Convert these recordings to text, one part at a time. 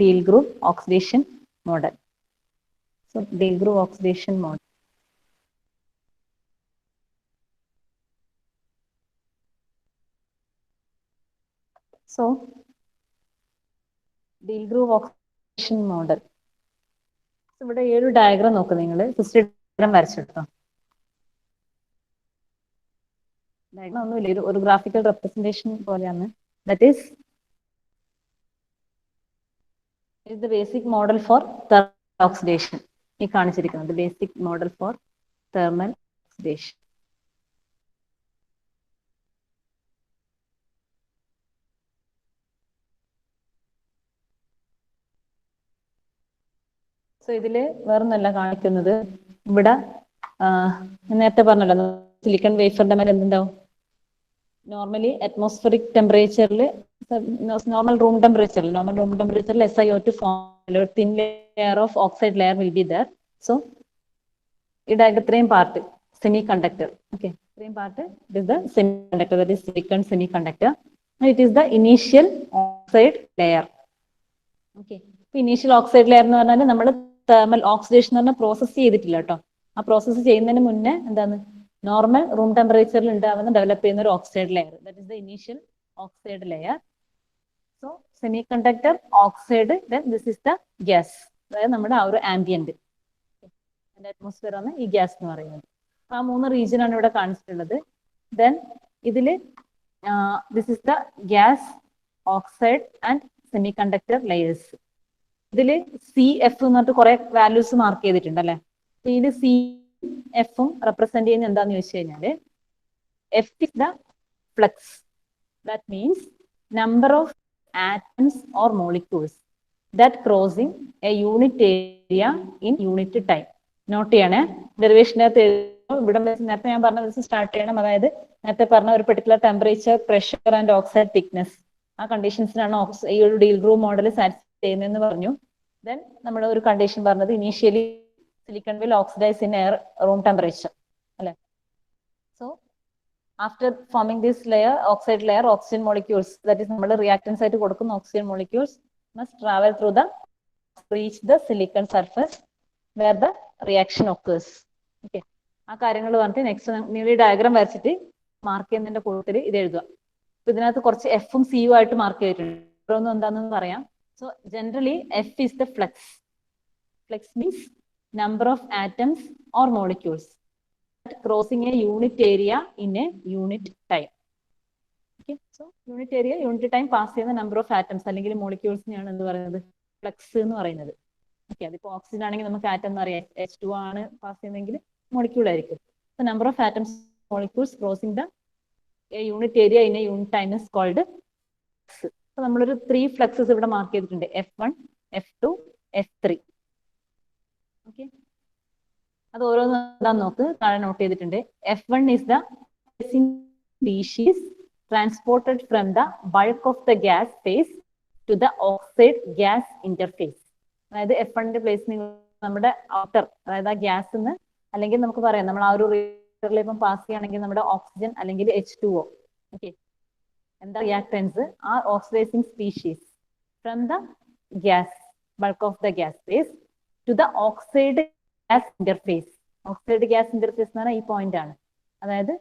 Deal group oxidation model. So Deal group oxidation model. So Deal group oxidation model. So ഇവിടെ ഈ ഒരു diagram നോക്ക് നിങ്ങൾ first diagram വരച്ചെടുത്തോ. Diagram ഒന്നുമില്ല, ഒരു ഗ്രാഫിക്കൽ റെപ്രസെന്റേഷൻ പോലെയാണ്. That is the basic model for thermal oxidation. ഈ കാണിച്ചിരിക്കുന്നത് basic model for thermal oxidation. So ഇതില് വേറൊന്നല്ല കാണിക്കുന്നത്. ഇവിടെ നേരത്തെ പറഞ്ഞല്ലോ സിലിക്കൺ വേഫറിന്റെ മേലെ എന്തുണ്ടാവും? നോർമലി അറ്റ്മോസ്ഫിയറിക് ടെമ്പറേച്ചറിൽ, നോർമൽ റൂം ടെമ്പറേച്ചറിൽ SiO2 form, thin layer of oxide layer will be there. So ഈ ഡയഗ്രം ഇത്രയും പാർട്ട് സെമി കണ്ടക്ടർ. ഓക്കെ, ഇത്രയും part it is the semiconductor, that is silicon semiconductor. It is the initial oxide layer. Okay, initial oxide layer എന്ന് പറഞ്ഞാൽ നമ്മൾ thermal oxidation എന്ന് പറഞ്ഞാൽ process ചെയ്തിട്ടില്ല കേട്ടോ. ആ പ്രോസസ് ചെയ്യുന്നതിന് മുന്നേ എന്താണ് നോർമൽ റൂം ടെമ്പറേച്ചറിൽ ഉണ്ടാവുന്ന ഡെവലപ്പ് ചെയ്യുന്ന ഒരു oxide layer, that is the initial oxide layer. So semi conductor, oxide, then this is the gas, അതായത് നമ്മുടെ ആ ഒരു ആംബിയന്റ് അറ്റ്മോസ്ഫിയർ ആണ് ഈ ഗ്യാസ് എന്ന് പറയുന്നത്. ആ 3 റീജിയൻ ആണ് ഇവിടെ കാണിച്ചിട്ടുള്ളത്. ദെൻ ഇതില് this is the gas, oxide and semi conductor layers. ഇതില് CF എന്ന് പറഞ്ഞിട്ട് കുറെ വാല്യൂസ് മാർക്ക് ചെയ്തിട്ടുണ്ട് അല്ലെ. ഇതിൽ C Fഉം റെപ്രസെന്റ് ചെയ്യുന്ന എന്താന്ന് ചോദിച്ചു കഴിഞ്ഞാല് F is the flux, that means number of atoms or molecules that crossing a unit area in unit time. Note ചെയ്യണേ, ഡെറിവേഷനകത്ത് ഇവിടെ നേരത്തെ ഞാൻ പറഞ്ഞ ദിവസം സ്റ്റാർട്ട് ചെയ്യണം. അതായത് നേരത്തെ പറഞ്ഞ ഒരു particular temperature, pressure and oxide thickness, ആ കണ്ടീഷൻസിനാണ് ഈ ഒരു ഡീൽ ഗ്രൂപ്പ് മോഡൽ സാറ്റിസ്ഫൈ ചെയ്യുന്നതെന്ന് പറഞ്ഞു. ദെൻ നമ്മൾ ഒരു കണ്ടീഷൻ പറഞ്ഞത് initially silicon will oxidise in air room temperature അല്ലെ. So after forming this layer, oxide layer, oxygen molecules, that is നമ്മൾ റിയാക്ടൻസ് ആയിട്ട് കൊടുക്കുന്ന oxygen molecules must travel through the reach the silicon surface where the reaction occurs. Okay, ആ കാര്യങ്ങൾ പറഞ്ഞിട്ട് next നിങ്ങൾ ഈ diagram വരച്ചിട്ട് മാർക്ക് ചെയ്യുന്നതിന്റെ കൂട്ടത്തിൽ ഇത് എഴുതുക. അപ്പൊ ഇതിനകത്ത് കുറച്ച് Fഉം Cയും ആയിട്ട് മാർക്ക് ചെയ്തിട്ടുണ്ട്. ഓരോന്നും എന്താണെന്ന് പറയാം. So generally F is the flux. Flux means number of atoms or molecules crossing a unit area in a unit time. Okay, so unit area, unit time pass ചെയ്യുന്ന number of atoms അല്ലെങ്കിൽ മോളിക്യൂൾസിനെയാണ് എന്ത് പറയുന്നത്? Flux എന്ന് പറയുന്നത്. Okay, അതിപ്പോ oxygen ആണെങ്കിൽ നമുക്ക് atom എന്ന് പറയാം, H2 ആണ് പാസ് ചെയ്യുന്നതെങ്കിൽ മോളിക്യൂൾ ആയിരിക്കും. So number of atoms molecules crossing the unit area in a unit time is called flux. അപ്പൊ നമ്മളൊരു 3 ഫ്ലക്സസ് ഇവിടെ മാർക്ക് ചെയ്തിട്ടുണ്ട്, F1, F2, F3. ഓക്കെ, അത് ഓരോന്ന് എന്താന്ന് നോക്ക്, താഴെ നോട്ട് ചെയ്തിട്ടുണ്ട്. F1 is the species transported from the bulk of the gas phase to the oxide gas interface. അതായത് F1ന്റെ പ്ലേസ് നമ്മുടെ ഔട്ടർ, അതായത് ആ ഗ്യാസ് അല്ലെങ്കിൽ നമുക്ക് പറയാം നമ്മൾ ആ ഒരു റിയാക്ടറിൽ ഇപ്പം പാസ് ചെയ്യുകയാണെങ്കിൽ നമ്മുടെ ഓക്സിജൻ അല്ലെങ്കിൽ H2O. ഓക്കെ, എന്താ റിയാക്ടൻസ്? ആ oxidizing species from the gas bulk of the gas phase to the oxide gas interface. Oxide gas interface എന്ന് പറഞ്ഞാൽ ഈ പോയിന്റ് ആണ്, അതായത്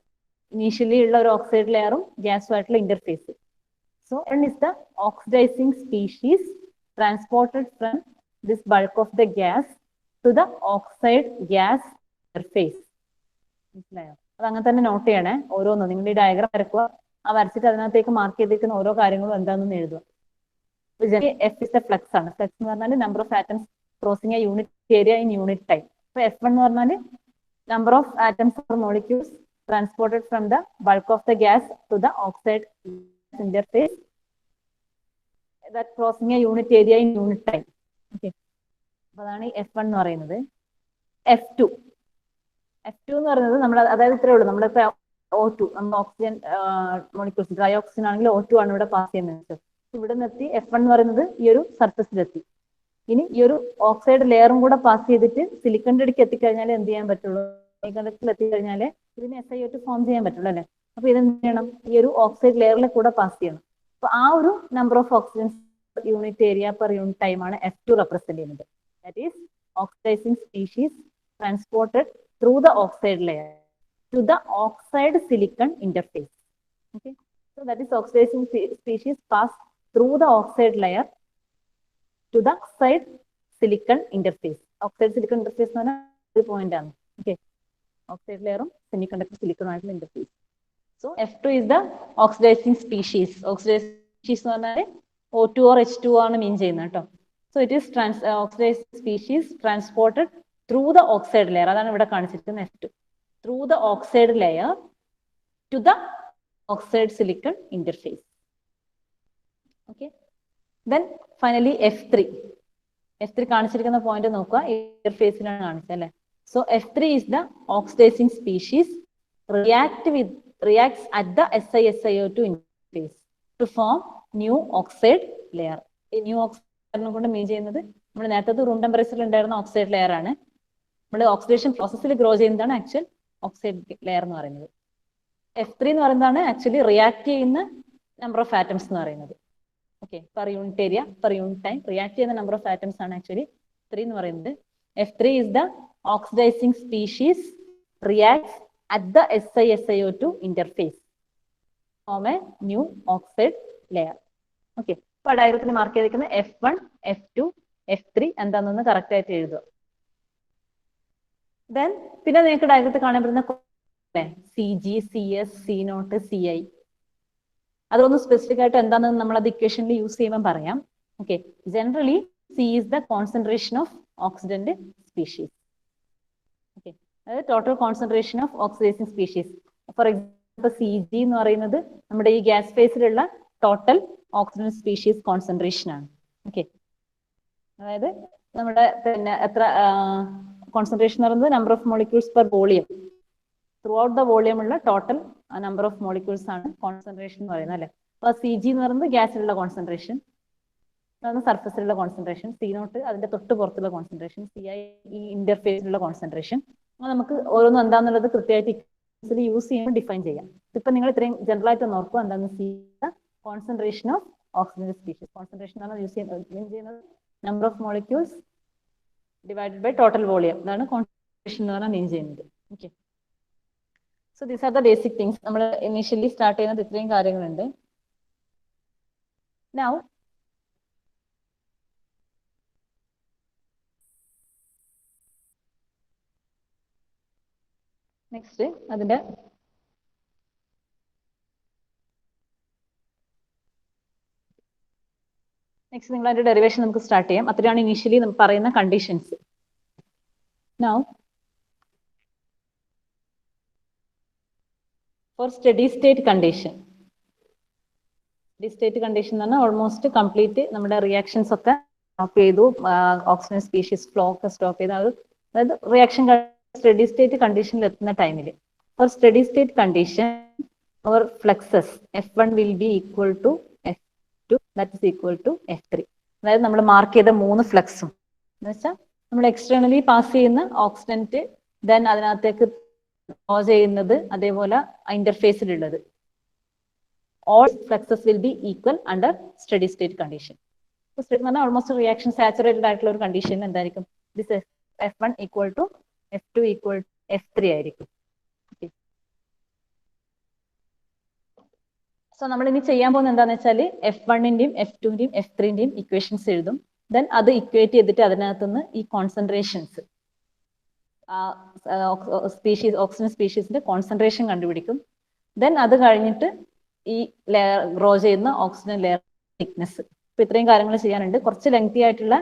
ഇനീഷ്യലി ഉള്ള ഒരു ഓക്സൈഡ് ലെയറും ഗ്യാസുമായിട്ടുള്ള interface. So one is the oxidising species transported from this bulk of the gas to the oxide gas interface. മനസ്സിലായോ? അത് അങ്ങനെ തന്നെ നോട്ട് ചെയ്യണേ. ഓരോന്നും നിങ്ങൾ ഈ ഡയഗ്രാം വരക്കുക, ആ വരച്ചിട്ട് അതിനകത്തേക്ക് മാർക്ക് ചെയ്തിരിക്കുന്ന ഓരോ കാര്യങ്ങളും എന്താണെന്ന് എഴുതുക. F is the flux ആണ്. ഫ്ലക്സ് എന്ന് പറഞ്ഞാൽ number of atoms crossing a unit area in unit time. അപ്പൊ F1 എന്ന് പറഞ്ഞാൽ number of atoms or molecules transported from the bulk of the gas to the oxide interface that crossing a unit area in unit time. Okay, അപ്പൊ അതാണ് ഈ F1 എന്ന് പറയുന്നത്. F2 എന്ന് പറയുന്നത് നമ്മൾ, അതായത് ഇത്രേ ഉള്ളൂ, നമ്മളിപ്പോ O2, നമ്മൾ ഓക്സിജൻ മോളിക്യൂൾസ്, ഡ്രൈ ഓക്സിജൻ ആണെങ്കിൽ O2 ആണ് ഇവിടെ പാസ് ചെയ്യുന്നത്. ഇവിടെ നിർത്തി F1 എന്ന് പറയുന്നത് ഈ ഒരു സർഫസിലെത്തി. ഇനി ഈ ഒരു ഓക്സൈഡ് ലെയറും കൂടെ പാസ് ചെയ്തിട്ട് സിലിക്കൺ ഇടയ്ക്ക് എത്തിക്കഴിഞ്ഞാൽ എന്ത് ചെയ്യാൻ പറ്റുള്ളൂ? സിലിക്കൺ എത്തിക്കഴിഞ്ഞാൽ ഇതിന് SiO2 ഫോം ചെയ്യാൻ പറ്റുള്ളൂ അല്ലെ. അപ്പൊ ഇതെന്ത് ചെയ്യണം? ഈ ഒരു ഓക്സൈഡ് ലെയറിലെ കൂടെ പാസ് ചെയ്യണം. അപ്പൊ ആ ഒരു number of oxygens unit area per unit time ആണ് F2 റെപ്രസെന്റ് ചെയ്യുന്നത്. That is oxidising species transported through the oxide layer to the oxide silicon interface. Okay, so that is oxidizing species pass through the oxide layer to the oxide silicon interface. Oxide silicon interface എന്ന് പറഞ്ഞാൽ point ആണ്. Okay, oxide layer semiconductor silicon ആയിട്ടുള്ള interface. So F2 is the oxidizing species. Oxidizing species എന്ന് പറഞ്ഞാൽ O2 or H2 ആണ് മീൻ ചെയ്യുന്നത് കേട്ടോ. So it is oxidizing species transported through the oxide layer. അതാണ് ഇവിടെ കാണിച്ചിരിക്കുന്നത് F2. Through the oxide layer to the oxide silicon interface. Okay. Then finally F3. F3 കാണിച്ചിരിക്കുന്ന point നോക്കുക, ഇന്റർഫേസിലാണ് കാണിച്ചത് അല്ലേ. So F3 is the oxidizing species reacts at the SiSiO2 interface to form new oxide layer. ഈ new oxide കൊണ്ട് മീൻ ചെയ്യുന്നത് നമ്മൾ നേരത്തെ room ടെമ്പറേച്ചറിൽ ഉണ്ടായിരുന്ന ഓക്സൈഡ് ലെയർ ആണ്. നമ്മൾ ഓക്സിഡേഷൻ പ്രോസസ്സിൽ ഗ്രോ ചെയ്യുന്നതാണ് ആക്ച്വൽ ഓക്സൈഡ് ലെയർ എന്ന് പറയുന്നത്. F3 എന്ന് പറയുന്നതാണ് ആക്ച്വലി റിയാക്ട് ചെയ്യുന്ന നമ്പർ ഓഫ് ആറ്റംസ് എന്ന് പറയുന്നത്. Okay, per unit area per unit time react ചെയ്യുന്ന നമ്പർ ഓഫ് ആറ്റംസ് ആണ് ആക്ച്വലി F3 എന്ന് പറയുന്നത്. F3 is the oxidizing species reacts at the SiSiO2 interface form a new oxide layer. Okay, അപ്പൊ ഡയഗ്രത്തിൽ mark ചെയ്തിരിക്കുന്ന F1, F2, F3 എന്താണെന്ന് correct ആയിട്ട് എഴുതുക. Then പിന്നെ നിങ്ങൾക്ക് ഡയഗ്രത്തിൽ കാണാൻ പറ്റുന്ന CG, CS, C0, CI. അതൊന്ന് സ്പെസിഫിക് ആയിട്ട് എന്താണെന്ന് നമ്മൾ അത് ഇക്വേഷനിൽ യൂസ് ചെയ്യുമ്പോൾ പറയാം. Okay, generally C is the concentration of oxidant species. Okay, അതായത് total concentration of oxidising species. For example CG എന്ന് പറയുന്നത് നമ്മുടെ ഈ ഗ്യാസ് ഫേസിലുള്ള ടോട്ടൽ ഓക്സിഡന്റ് സ്പീഷീസ് കോൺസെൻട്രേഷൻ ആണ്. ഓക്കെ, അതായത് നമ്മുടെ പിന്നെ എത്ര കോൺസെൻട്രേഷൻ എന്ന് പറയുന്നത് number of molecules per volume, throughout the volume ഉള്ള ടോട്ടൽ നമ്പർ ഓഫ് മോളിക്യൂൾസ് ആണ് കോൺസെൻട്രേഷൻ എന്ന് പറയുന്നത് അല്ലെ. അപ്പൊ CG എന്ന് പറയുന്നത് ഗ്യാസിലുള്ള കോൺസെൻട്രേഷൻ, അതാണ് സർഫസിലുള്ള കോൺസെൻട്രേഷൻ. C0 അതിന്റെ തൊട്ട് പുറത്തുള്ള കോൺസെൻട്രേഷൻ, CI ഈ ഇന്റർഫേസിലുള്ള കോൺസെൻട്രേഷൻ. അപ്പൊ നമുക്ക് ഓരോന്നും എന്താണെന്നുള്ളത് കൃത്യമായിട്ട് യൂസ് ചെയ്യുമ്പോൾ ഡിഫൈൻ ചെയ്യാം. ഇപ്പൊ നിങ്ങൾ ഇത്രയും ജനറൽ ആയിട്ട് നോക്കുക എന്താണ് concentration of oxygen species. Concentration ആണ് യൂസ് ചെയ്യുന്നത് number of molecules divided by total volume. അതാണ് കോൺസെൻട്രേഷൻ എന്ന് പറഞ്ഞാൽ മീൻ ചെയ്യുന്നത്. Okay, so these are the basic things. നമ്മൾ ഇനീഷ്യലി സ്റ്റാർട്ട് ചെയ്യുന്നത് ഇത്രയും കാര്യങ്ങളുണ്ട്. നൗ നെക്സ്റ്റ് അതിന്റെ നെക്സ്റ്റ് നിങ്ങൾ അതിന്റെ ഡെറിവേഷൻ നമുക്ക് സ്റ്റാർട്ട് ചെയ്യാം. അത്രയാണ് ഇനീഷ്യലി നമ്മൾ പറയുന്ന conditions. Now for steady state condition. Steady state condition എന്ന് പറഞ്ഞാൽ ഓൾമോസ്റ്റ് കംപ്ലീറ്റ് നമ്മുടെ റിയാക്ഷൻസ് ഒക്കെ സ്റ്റോപ്പ് ചെയ്തു, ഓക്സിജൻ സ്പീഷീസ് ഫ്ലോ ഒക്കെ സ്റ്റോപ്പ് ചെയ്തു. അതായത് റിയാക്ഷൻ സ്റ്റഡി സ്റ്റേറ്റ് കണ്ടീഷനിൽ എത്തുന്ന ടൈമിൽ for steady state condition our fluxes F1 will be equal to F2 that is equal to F3. അതായത് നമ്മൾ മാർക്ക് ചെയ്ത 3 ഫ്ലക്സും എന്ന് വെച്ചാൽ നമ്മൾ എക്സ്റ്റേണലി പാസ് ചെയ്യുന്ന ഓക്സിഡന്റ്, ദെൻ അതിനകത്തേക്ക് ഫ്ലോ ചെയ്യുന്നത്, അതേപോലെ ഇന്റർഫേസിലുള്ളത്, all fluxes will be equal under steady state condition. So steady എന്ന് പറഞ്ഞാൽ ഓൾമോസ്റ്റ് റിയാക്ഷൻ സാച്ചുറേറ്റഡ് ആയിട്ടുള്ള ഒരു കണ്ടീഷൻ എന്തായിരിക്കും? This F1 equal to F2 equal to F3 ആയിരിക്കും. സോ നമ്മൾ ഇനി ചെയ്യാൻ പോകുന്നത് എന്താണെന്ന് വെച്ചാൽ F1ന്റെയും F2ന്റെയും F3ന്റെയും ഇക്വേഷൻസ് എഴുതും. ദെൻ അത് ഇക്വേറ്റ് ചെയ്തിട്ട് അതിനകത്തുനിന്ന് ഈ കോൺസെൻട്രേഷൻസ് സ്പീഷീസ് ഓക്സിജൻ സ്പീഷീസിന്റെ കോൺസെൻട്രേഷൻ കണ്ടുപിടിക്കും. ദെൻ അത് കഴിഞ്ഞിട്ട് ഈ ലെയർ ഗ്രോ ചെയ്യുന്ന ഓക്സിജൻ ലെയർ തിക്നെസ്. ഇപ്പൊ ഇത്രയും കാര്യങ്ങൾ ചെയ്യാനുണ്ട്. കുറച്ച് ലെങ്തി ആയിട്ടുള്ള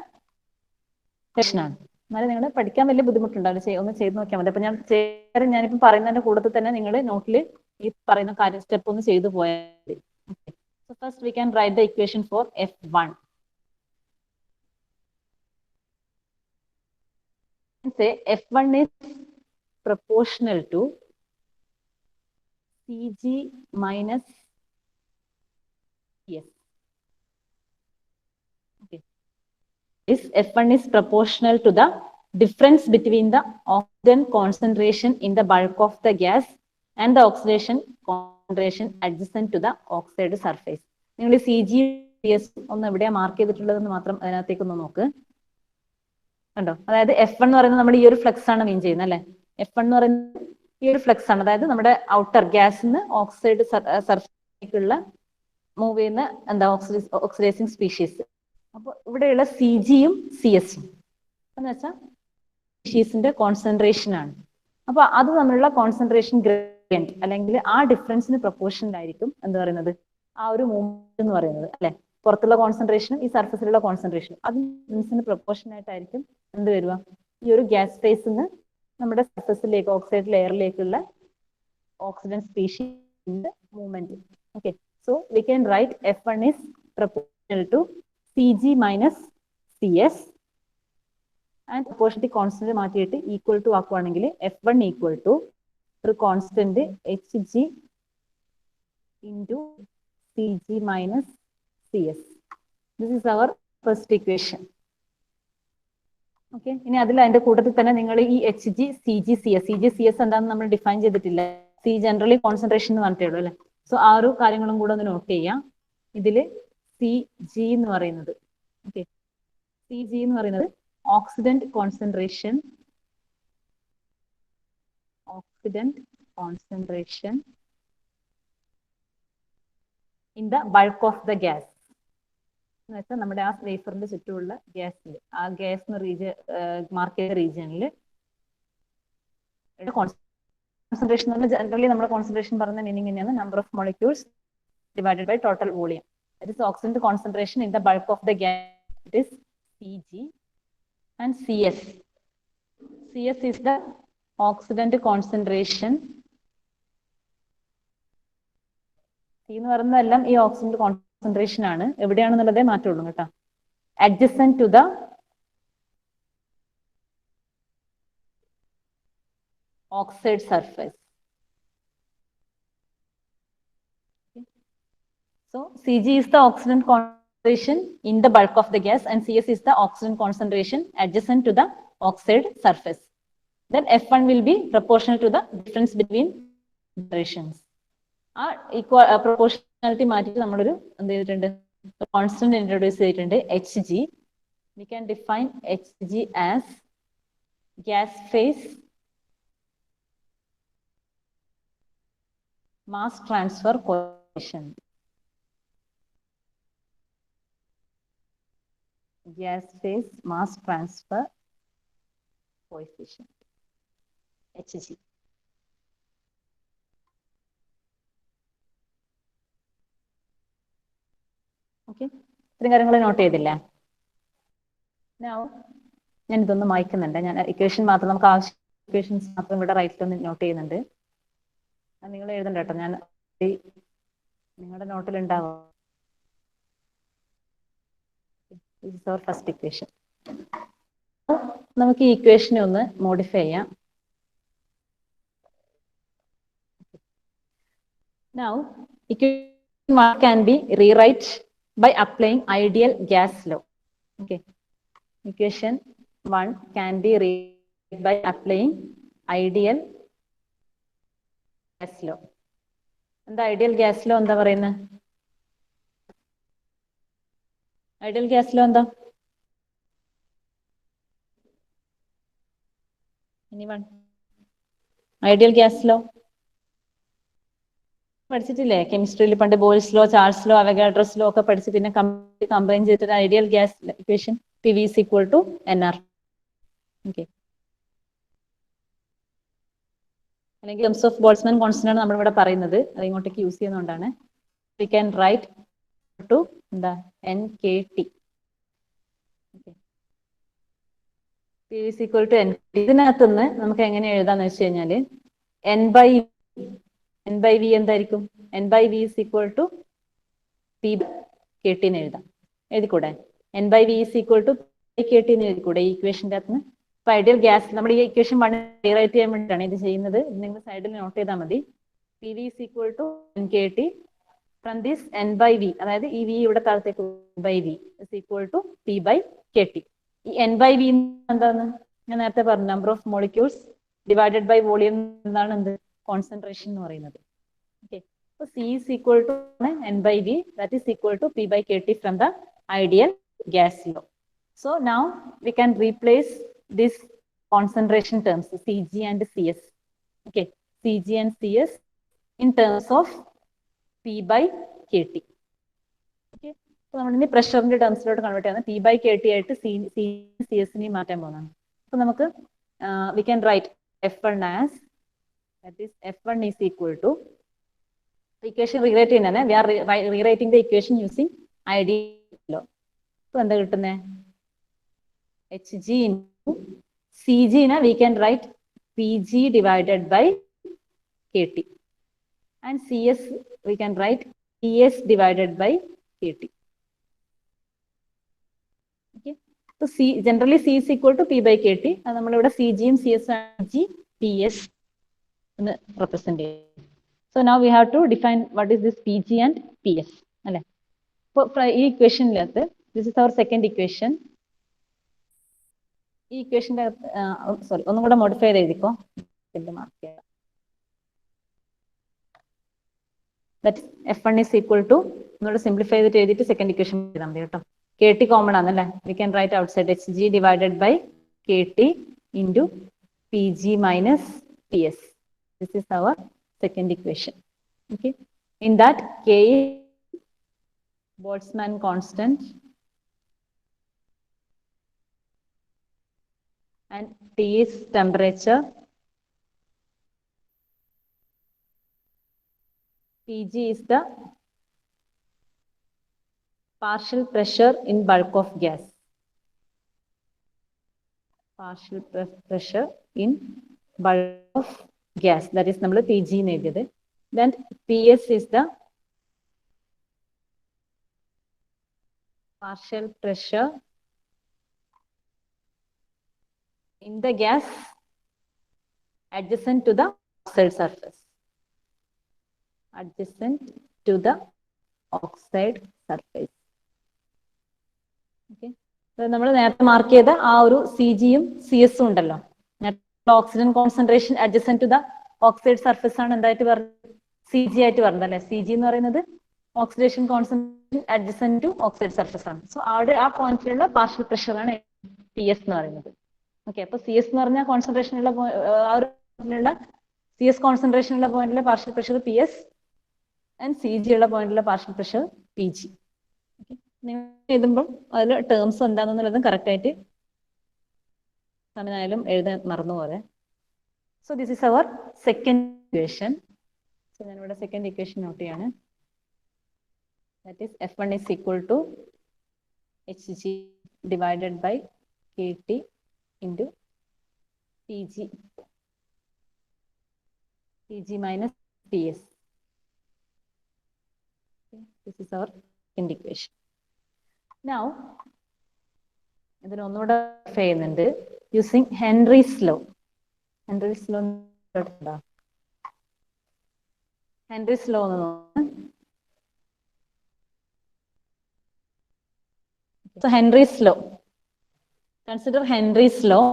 സെഷനാണ്. എന്നാലും നിങ്ങൾ പഠിക്കാൻ വലിയ ബുദ്ധിമുട്ടുണ്ടാവില്ല. ഒന്ന് ചെയ്ത് നോക്കിയാൽ മതി. അപ്പൊ ഞാനിപ്പം പറയുന്നതിന്റെ കൂട്ടത്തിൽ തന്നെ നിങ്ങൾ നോട്ടിൽ ഈ പറയുന്ന കാര്യം സ്റ്റെപ്പ് ഒന്ന് ചെയ്തു പോയാൽ മതി. So first we can write the equation for F1. Say F1 is proportional to Cg minus Cs. Okay. This F1 is proportional to the difference between the oxygen concentration in the bulk of the gas and the oxidation concentration adjacent to the oxide surface. നിങ്ങൾ CG CS ഒന്ന് എവിടെയാ mark ചെയ്തിട്ടുള്ളതെന്ന് മാത്രം അതിനകത്തേക്ക് ഒന്ന് നോക്ക്. കണ്ടോ? അതായത് F1 എന്ന് പറയുന്നത് നമ്മൾ ഈ ഒരു ഫ്ലക്സ് ആണ് മീൻ ചെയ്യുന്നത് അല്ലെ. F1 എന്ന് പറയുന്നത് ഈ ഒരു ഫ്ലക്സ് ആണ്, അതായത് നമ്മുടെ ഔട്ടർ ഗ്യാസിന്ന് ഓക്സൈഡ് സർഫേസിലേക്കുള്ള മൂവ് ചെയ്യുന്ന എന്താ ഓക്സിഡൈസിങ് സ്പീഷീസ്. അപ്പൊ ഇവിടെയുള്ള CGയും CS എന്ന് വെച്ചാൽ സ്പീഷീസിന്റെ കോൺസെൻട്രേഷൻ ആണ്. അപ്പൊ അത് തമ്മിലുള്ള കോൺസെൻട്രേഷൻ ഗ്രേഡിയന്റ് അല്ലെങ്കിൽ ആ ഡിഫറൻസിന് പ്രൊപ്പോർഷനിലായിരിക്കും എന്ത് പറയുന്നത് ആ ഒരു മൂവ്മെന്റ് എന്ന് പറയുന്നത് അല്ലെ. പുറത്തുള്ള കോൺസെൻട്രേഷനും ഈ സർഫസിലുള്ള കോൺസെൻട്രേഷനും അതിന് പ്രൊപ്പോർഷൻ ആയിട്ടായിരിക്കും എന്ത് വരിക, ഈ ഒരു ഗ്യാസ് ഫേസിന്ന് നമ്മുടെ സർഫസിലേക്ക് ഓക്സൈഡ് ലെയറിലേക്കുള്ള ഓക്സിജൻ സ്പീഷീസിന്റെ movement. Okay, so we can write F1 is proportional to CG minus CS and proportionality constant മാറ്റിയിട്ട് ഈക്വൽ ടു ആക്കുവാണെങ്കിൽ F1 ഈക്വൽ ടു ഒരു constant HG into CG minus CS. This is our first equation. Okay, ഇനി അതിൽ അതിന്റെ കൂട്ടത്തിൽ തന്നെ നിങ്ങൾ ഈ HG CG CS എന്താണെന്ന് നമ്മൾ ഡിഫൈൻ ചെയ്തിട്ടില്ല. സി ജനറലി കോൺസെൻട്രേഷൻ എന്ന് പറഞ്ഞിട്ടേ ഉള്ളൂ അല്ലെ. സോ ആ ഒരു കാര്യങ്ങളും കൂടെ ഒന്ന് നോട്ട് ചെയ്യാം. ഇതില് CG എന്ന് പറയുന്നത്, ഓക്കെ, CG എന്ന് പറയുന്നത് oxidant concentration in the bulk of the gas എന്ന് വെച്ചാൽ നമ്മുടെ ആ വേഫറിന്റെ ചുറ്റുമുള്ള ഗ്യാസിൽ ആ ഗ്യാസ് മാർക്ക് ചെയ്ത റീജിയനിൽ കോൺസെൻട്രേഷൻ എന്ന് പറഞ്ഞാൽ ജനറലി നമ്മുടെ കോൺസെൻട്രേഷൻ പറയുന്ന മീനിങ് തന്നെയാണ് number of molecules divided by total volume. That is oxidant concentration in the bulk of the gas. It is CG and CS. CS is the oxidant concentration. C എന്ന് പറയുന്നതെല്ലാം ഈ oxidant concentration ആണ്. എവിടെയാണെന്നുള്ളതേ മാറ്റുള്ളൂ കേട്ടോ. Adjacent to the oxide surface. So CG is the oxidant concentration in the bulk of the gas and CS is the oxidant concentration adjacent to the oxide surface. Then F1 will be proportional to the difference between concentrations. ആ proportionality മാറ്റിയിട്ട് നമ്മളൊരു എന്ത് ചെയ്തിട്ടുണ്ട്, constant introduce ചെയ്തിട്ടുണ്ട് HG. We can define HG as gas phase mass transfer coefficient. Gas phase mass transfer coefficient, HG. Okay, ഇത്രയും കാര്യങ്ങൾ not ചെയ്തില്ലേ? ഞാൻ ഇതൊന്ന് മായ്ക്കുന്നുണ്ട്. ഞാൻ ഇക്വേഷൻ മാത്രം നമുക്ക് ആവശ്യം ഇക്വേഷൻസ് മാത്രം ഇവിടെ റൈറ്റിലൊന്ന് നോട്ട് ചെയ്യുന്നുണ്ട്. നിങ്ങൾ എഴുതണ്ട കേട്ടോ, ഞാൻ നിങ്ങളുടെ നോട്ടിൽ ഉണ്ടാവും. This is our first equation. നമുക്ക് ഈ ഇക്വേഷനെ ഒന്ന് മോഡിഫൈ ചെയ്യാം. Now, equation 1 can be rewrite by applying ideal gas law. Okay, equation 1 can be rewrite by applying ideal gas law. എന്താ ഐഡിയൽ ഗ്യാസ് ലോ എന്താ പറയുന്നത്? ഐഡിയൽ ഗ്യാസ് ലോ എന്താ? Ideal gas law പഠിച്ചിട്ടില്ലേ? കെമിസ്ട്രിയിൽ പണ്ട് Boyle's law, Charles law, Avogadro's law ഒക്കെ പഠിച്ച് പിന്നെ കമ്പൈൻ ചെയ്തിട്ട് ideal gas equation PV is equal to NR. Okay, അല്ലെങ്കിൽ ടേംസ് ഓഫ് ബോൾട്ട്സ്മാൻ കോൺസ്റ്റന്റ് ആണ് നമ്മൾ ഇവിടെ പറയുന്നത്. അത് ഇങ്ങോട്ടേക്ക് യൂസ് ചെയ്യുന്നതുകൊണ്ടാണ്. We can write to എന്താ NKT. PV is equal to NKT. ഇതിനകത്തുനിന്ന് നമുക്ക് എങ്ങനെ എഴുതാന്ന് വെച്ച് കഴിഞ്ഞാല് N by V എന്തായിരിക്കും? N by V is equal to P by KT എന്ന് എഴുതാം. എഴുതിക്കൂടെ? N by V is equal to KT എന്ന് എഴുതിക്കൂടെ ഈ ഇക്വേഷന്റെ അകത്ത്? ഇപ്പൊ ഐഡിയൽ ഗ്യാസ് നമ്മൾ ഈ ഇക്വേഷൻ റൈറ്റ് ചെയ്യാൻ വേണ്ടിയിട്ടാണ് ഇത് ചെയ്യുന്നത്. നിങ്ങൾ സൈഡിൽ നോട്ട് ചെയ്താൽ മതി. PV is equal to NKT from this N by V, അതായത് ഈ V ഇവിടെ താഴത്തേക്ക് by V is equal to P by KT. ഈ N by V എന്താണ്? ഞാൻ നേരത്തെ പറഞ്ഞു, number of molecules divided by volume എന്നാണ് എന്ത് കോൺസെൻട്രേഷൻ എന്ന് പറയുന്നത്. Okay, So C is equal to N by V, that is equal to P by KT from the ideal gas law. So now we can replace this concentration terms Cg and Cs. Okay, Cg and Cs in terms of P by KT. Okay, so നമ്മൾ പ്രഷറിന്റെ ടേംസിലോട്ട് convert ചെയ്യുന്നത് P by KT ആയിട്ട് CS മാറ്റാൻ പോകുന്നതാണ്. So നമുക്ക് we can write F1 as, that is F1 is equal to, equation rewrite ചെയ്യുന്നതാണ്, we are rewriting the equation using ideal law. So എന്താ കിട്ടുന്നത്? Hg into Cg na we can write Pg divided by KT, and Cs we can write Ps divided by KT. Okay, so C generally C is equal to P by KT, and നമ്മൾ ഇവിടെ Cg ഉം Cs G Ps എന്ന് represent ചെയ്യും. So now we have to define what is this Pg and Ps അല്ലേ. അപ്പോൾ ഈ ഇക്വേഷനിലകത്ത് this is our second equation. ഈ ഇക്വേഷന്റെ സോറി ഒന്നും കൂടെ മോഡിഫൈ ചെയ്ത് എഴുതിക്കോ. That F1 is equal to, ഒന്നുകൂടെ സിംപ്ലിഫൈ ചെയ്തിട്ട് എഴുതിയിട്ട് സെക്കൻഡ് ഇക്വേഷൻ എഴുതാൻ മതി കേട്ടോ. KT കോമൺ ആണല്ലേ, we can write outside Hg divided by KT into Pg minus Ps. This is our second equation. Okay, in that K is Boltzmann constant and T is temperature, Pg is the partial pressure in bulk of gas. Partial pressure in bulk of gas, that is നമ്മൾ Pg എന്ന് എഴുതിയത്. Then Ps is the partial pressure in the gas adjacent to the oxide surface. Adjacent to the oxide surface. Okay, നമ്മൾ നേരത്തെ mark ചെയ്ത ആ ഒരു Cgയും Cs ഉണ്ടല്ലോ, oxygen concentration adjacent to the oxide surface ആണ് എന്തായിട്ട് പറഞ്ഞത്? Cg ആയിട്ട് പറഞ്ഞത് അല്ലെ. Cg എന്ന് പറയുന്നത് oxidation concentration adjacent to oxide surface ആണ്. സോ അവിടെ ആ പോയിന്റിലുള്ള പാർഷ്യൽ പ്രഷർ ആണ് Ps എന്ന് പറയുന്നത്. ഓക്കെ, അപ്പൊ CS എന്ന് പറഞ്ഞാൽ കോൺസെൻട്രേഷൻ ഉള്ള ആ ഒരു CS കോൺസെൻട്രേഷൻ ഉള്ള പോയിന്റിലെ partial pressure PS and Cg ഉള്ള പോയിന്റിലെ പാർഷ്യൽ പ്രഷർ Pg. നിങ്ങൾ എഴുതുമ്പോൾ അതിൽ ടേംസ് എന്താണെന്നുള്ളതും കറക്റ്റ് ആയിട്ട് സമയമായാലും എഴുതാൻ മറന്നുപോലെ. So this is our second equation. So ഞാനിവിടെ സെക്കൻഡ് ഇക്വേഷൻ നോട്ട് ചെയ്യാണ്. That is F1 is equal to Hg divided by KT into Pg minus Ps. Okay, this is our second equation. Now, ഇതിന് ഒന്നുകൂടെ ചെയ്യുന്നുണ്ട് using Henry's law. Henry's law കേട്ടിട്ടുണ്ടോ? Henry's law എന്ന് നോക്കാം. So Henry's law. Consider Henry's law.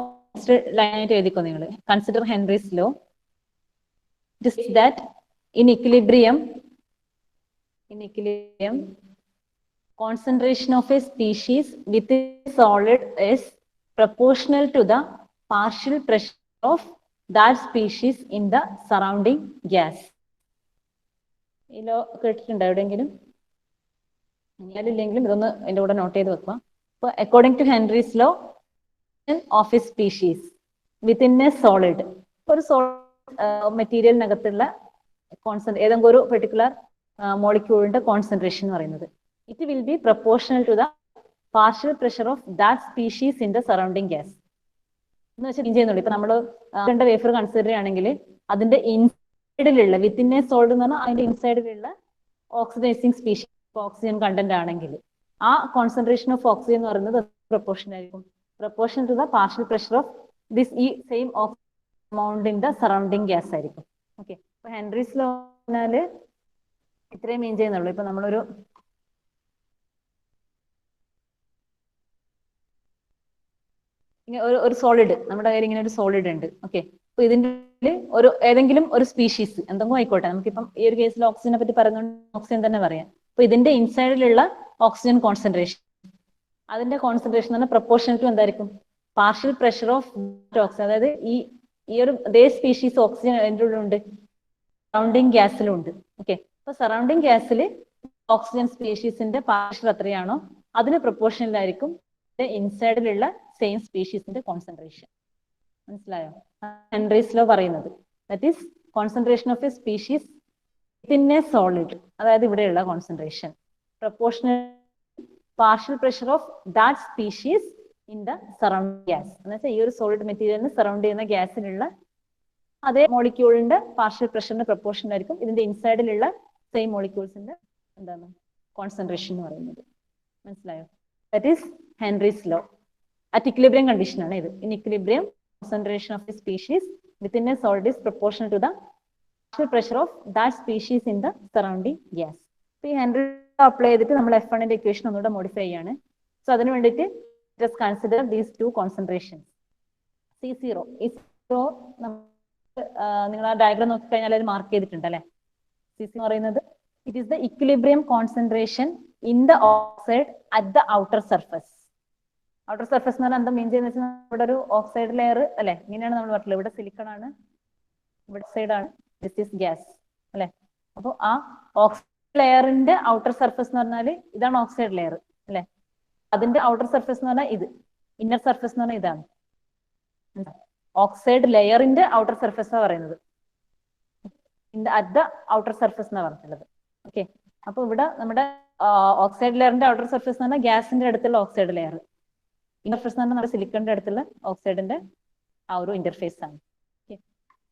Line ആയിട്ട് എഴുതിക്കോ നിങ്ങൾ. Consider Henry's law. It is that in equilibrium, concentration of a species within a solid is proportional to the partial pressure of that species in the surrounding gas. ഈ law കേട്ടിട്ടുണ്ടോ എവിടെയെങ്കിലും? ഇല്ലെങ്കിലും ഇതൊന്ന് എൻ്റെ കൂടെ നോട്ട് ചെയ്ത് വെക്കുക. അപ്പോൾ according to Henry's law of a species within a solid, ഒരു സോളിഡ് മെറ്റീരിയലിനകത്തുള്ള ഏതെങ്കിലും ഒരു പെർട്ടിക്കുലർ മോളിക്യൂളിന്റെ കോൺസെൻട്രേഷൻ എന്ന് പറയുന്നത് it will be proportional to the partial pressure of that species in the surrounding gas എന്ന് വെച്ചാൽ ചെയ്യുന്നുള്ളൂ. ഇപ്പൊ നമ്മൾ വേഫർ കൺസിഡർ ചെയ്യുകയാണെങ്കിൽ അതിന്റെ ഇൻസൈഡിലുള്ള വിത്തിൻ എ സോളിഡ് എന്ന് പറഞ്ഞാൽ അതിന്റെ ഇൻസൈഡിലുള്ള ഓക്സിഡൈസിങ് സ്പീഷീസ് ഓക്സിജൻ കണ്ടന്റ് ആണെങ്കിൽ ആ കോൺസെൻട്രേഷൻ ഓഫ് ഓക്സിജൻ എന്ന് പറയുന്നത് പ്രൊപ്പോർഷൻ ആയിരിക്കും, proportion to the partial pressure of this ഈ same amount in the surrounding gas ആയിരിക്കും. ഓക്കെ, അപ്പൊ ഹെൻറീസ് ലോ പറഞ്ഞാല് ഇത്രയും മീൻ ചെയ്യുന്നുള്ളൂ. ഇപ്പൊ നമ്മളൊരു ഇങ്ങനെ ഒരു സോളിഡ് നമ്മുടെ കയ്യിൽ ഇങ്ങനെ ഒരു സോളിഡ് ഉണ്ട്. ഓക്കെ, അപ്പൊ ഇതിന്റെ ഏതെങ്കിലും ഒരു സ്പീഷീസ് എന്തെങ്കിലും ആയിക്കോട്ടെ, നമുക്കിപ്പം ഈ ഒരു കേസിൽ ഓക്സിജനെ പറ്റി പറയുന്നുണ്ട്, ഓക്സിജൻ തന്നെ പറയാം. അപ്പൊ ഇതിന്റെ ഇൻസൈഡിലുള്ള ഓക്സിജൻ കോൺസെൻട്രേഷൻ, അതിന്റെ കോൺസെൻട്രേഷൻ എന്ന് പറഞ്ഞാൽ പ്രൊപ്പോർഷണൽ ടു എന്തായിരിക്കും? Partial pressure of oxygen. അതായത് ഈ ഒരു അതേ സ്പീഷീസ് ഓക്സിജൻ അതിൻ്റെ ഉള്ളിലുണ്ട്, സറൗണ്ടിങ് ഗ്യാസിലും ഉണ്ട്. ഓക്കെ, അപ്പൊ സറൗണ്ടിങ് ഗ്യാസിൽ ഓക്സിജൻ സ്പീഷീസിന്റെ പാർഷ്യൽ എത്രയാണോ അതിന് പ്രൊപ്പോർഷനിലായിരിക്കും ഇൻസൈഡിലുള്ള സെയിം സ്പീഷീസിന്റെ കോൺസെൻട്രേഷൻ. മനസ്സിലായോ? ഹെൻറീസ് ലോ പറയുന്നത് that is concentration of a species within a solid, അതായത് ഇവിടെയുള്ള concentration proportional partial pressure of that species in the surrounding gas. എന്ന് വെച്ചാൽ ഈ ഒരു സോളിഡ് മെറ്റീരിയലിന് സറൗണ്ട് ചെയ്യുന്ന ഗ്യാസിലുള്ള അതേ മോളിക്യൂളിന്റെ പാർഷ്യൽ പ്രഷറിന്റെ പ്രൊപ്പോർഷൻ ആയിരിക്കും ഇതിന്റെ ഇൻസൈഡിലുള്ള സെയിം മോളിക്യൂൾസിന്റെ എന്താണ് കോൺസെൻട്രേഷൻ എന്ന് പറയുന്നത്. മനസ്സിലായോ? That is Henry's law. At equilibrium condition ആണ് ഇത്. In equilibrium concentration of a species within a solid is proportional to the partial pressure of that species in the surrounding gas. So ഈ Henry apply ചെയ്തിട്ട് നമ്മൾ F1 ന്റെ equation ഒന്നുകൂടെ modify ചെയ്യാണ്. So അതിന് വേണ്ടിയിട്ട് just consider these two concentrations. C0 ഈ zero നിങ്ങൾ ആ ഡയഗ്രാം നോക്കി കഴിഞ്ഞാൽ അത് മാർക്ക് ചെയ്തിട്ടുണ്ട് അല്ലെ. C0 എന്ന് പറയുന്നത് it is the equilibrium concentration in the oxide at the outer surface. Outer surface എന്ന് പറഞ്ഞാൽ എന്താ മീൻ ചെയ്യുന്നത് വെച്ചാൽ ഇവിടെ ഒരു ഓക്സൈഡ് ലെയർ അല്ലെ, ഇങ്ങനെയാണ് നമ്മൾ പറഞ്ഞത്. ഇവിടെ സിലിക്കൺ ആണ്, ഇവിടെ സൈഡ് ആണ്, ദിസ് ഈസ് ഗ്യാസ് അല്ലെ. അപ്പൊ ആ ഓക്സൈഡ് ലെയറിന്റെ ഔട്ടർ സർഫസ് എന്ന് പറഞ്ഞാൽ ഇതാണ് ഓക്സൈഡ് ലെയർ അല്ലെ. അതിന്റെ ഔട്ടർ സർഫസ് എന്ന് പറഞ്ഞാൽ ഇത്, ഇന്നർ സർഫസ് എന്ന് പറഞ്ഞാൽ ഇതാണ്. ഓക്സൈഡ് ലെയറിന്റെ ഔട്ടർ സർഫസ് ആണ് പറയുന്നത്, അറ്റ് ദ ഔട്ടർ സർഫസ് എന്നാണ് പറഞ്ഞിട്ടുള്ളത്. ഓക്കെ, അപ്പൊ ഇവിടെ നമ്മുടെ ഓക്സൈഡ് ലെയറിന്റെ ഔട്ടർ സർഫസ് എന്ന് പറഞ്ഞാൽ ഗ്യാസിന്റെ അടുത്തുള്ള ഓക്സൈഡ് ലെയർ, ഇന്റർഫേസ് എന്ന് പറഞ്ഞാൽ നമ്മുടെ സിലിക്കണിന്റെ അടുത്തുള്ള ഓക്സൈഡിന്റെ ആ ഒരു ഇന്റർഫേസ് ആണ്.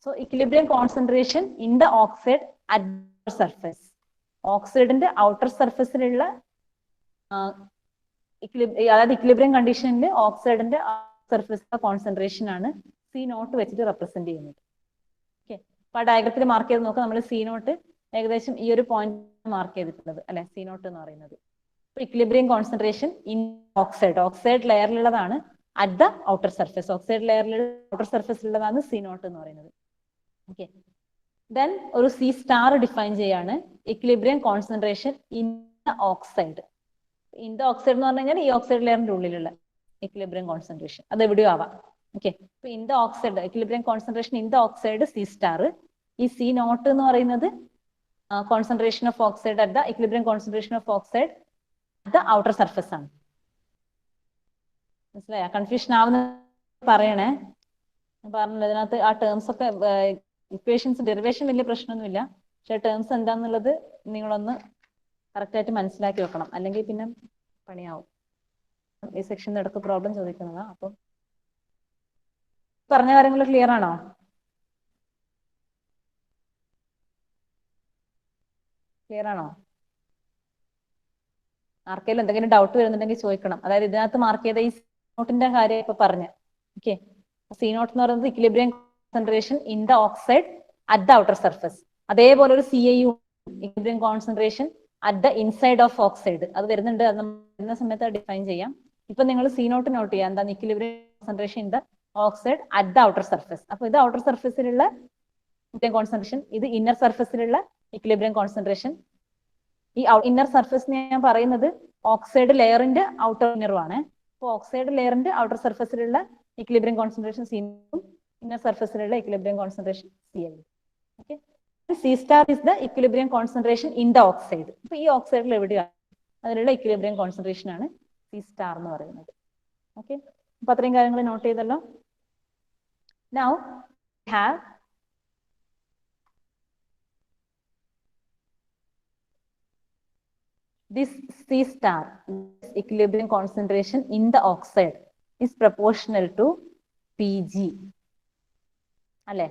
So equilibrium concentration in the oxide at surface, ഓക്സൈഡിന്റെ ഔട്ടർ സർഫസിലുള്ള അതായത് ഇക്വിലിബ്രിയം കണ്ടീഷനിൽ ഓക്സൈഡിന്റെ സർഫസ് കോൺസെൻട്രേഷൻ ആണ് C0 വെച്ചിട്ട് റെപ്രസെന്റ് ചെയ്യുന്നത്. ഓക്കെ, അപ്പൊ ആ ഡയഗ്രത്തിൽ മാർക്ക് ചെയ്ത് നോക്കാം. നമ്മൾ C0 ഏകദേശം ഈ ഒരു പോയിന്റ് മാർക്ക് ചെയ്തിട്ടുള്ളത് അല്ലെ, C0 എന്ന് പറയുന്നത്. ഇക്വിലിബ്രിയം കോൺസെൻട്രേഷൻ ഇൻ ഓക്സൈഡ് ലെയറിലുള്ളതാണ് at the outer surface, oxide ലെയറിലുള്ള ഔട്ടർ സർഫേസിലുള്ളതാണ് C0 എന്ന് പറയുന്നത്. ഓക്കെ, ദെൻ ഒരു C* ഡിഫൈൻ ചെയ്യാണ് equilibrium concentration in the oxide. In the oxide എന്ന് പറഞ്ഞു കഴിഞ്ഞാൽ ഈ ഓക്സൈഡ് ലെയറിന്റെ ഉള്ളിലുള്ള ഇക്വിലിബ്രിയം കോൺസെൻട്രേഷൻ അത് എവിടെയോ ആവാം. ഓക്കെ, അപ്പൊ in the oxide equilibrium concentration in the oxide C*. ഈ C0 എന്ന് പറയുന്നത് concentration of oxide at the equilibrium concentration of oxide outer surface ആണ്. മനസ്സിലായ? കൺഫ്യൂഷൻ ആവുന്ന പറയണേ. പറഞ്ഞില്ല ഇതിനകത്ത് ആ ടേംസ് ഒക്കെ ഇക്വേഷൻസ് ഡെറിവേഷൻ വലിയ പ്രശ്നമൊന്നുമില്ല, പക്ഷെ ടേംസ് എന്താന്നുള്ളത് നിങ്ങളൊന്ന് കറക്റ്റ് ആയിട്ട് മനസ്സിലാക്കി വെക്കണം, അല്ലെങ്കിൽ പിന്നെ പണിയാവും. ഈ സെക്ഷനിൽ ഇടക്ക് പ്രോബ്ലം ചോദിക്കുന്നതാ. അപ്പം പറഞ്ഞ കാര്യങ്ങൾ ക്ലിയർ ആണോ? ക്ലിയർ ആണോ? ആർക്കെങ്കിലും എന്തെങ്കിലും ഡൗട്ട് വരുന്നുണ്ടെങ്കിൽ ചോദിക്കണം. അതായത് ഇതിനകത്ത് മാർക്ക് ചെയ്ത ഈ C0 കാര്യം ഇപ്പൊ പറഞ്ഞ. ഓക്കെ, C0 എന്ന് പറയുന്നത് equilibrium concentration in the oxide at the outer surface. അതേപോലെ ഒരു CIU equilibrium concentration at the inside of oxide, അത് വരുന്നുണ്ട്. അത് വരുന്ന സമയത്ത് ഡിഫൈൻ ചെയ്യാം. ഇപ്പൊ നിങ്ങൾ C0 നോട്ട് ചെയ്യാം, എന്താണ് equilibrium concentration in the oxide at the outer surface. അപ്പൊ ഇത് ഔട്ടർ സർഫസിലുള്ള ഇക്വിലിബ്രിയം കോൺസെൻട്രേഷൻ, ഇത് ഇന്നർ സർഫസിലുള്ള ഇക്വിലിബ്രിയം കോൺസെൻട്രേഷൻ. ഈ ഇന്നർ സർഫസ് ഞാൻ പറയുന്നത് ഓക്സൈഡ് ലെയറിന്റെ ഔട്ടർ ഇന്നറുമാണ്. അപ്പൊ ഓക്സൈഡ് ലെയറിന്റെ ഔട്ടർ സർഫസിലുള്ള ഇക്വിലിബ്രിയം കോൺസെൻട്രേഷൻ C, ഇന്നർ സർഫസിലുള്ള equilibrium concentration CI. Okay, C* is the equilibrium concentration in the oxide. അപ്പൊ ഈ ഓക്സൈഡിൽ എവിടെയാണ് അതിലുള്ള ഇക്വിലിബ്രിയം കോൺസെൻട്രേഷൻ ആണ് C* എന്ന് പറയുന്നത്. ഓക്കെ, അപ്പൊ അത്രയും കാര്യങ്ങൾ നോട്ട് ചെയ്തല്ലോ. Now we have this C*, equilibrium concentration in the oxide is proportional to Pg അല്ലെ.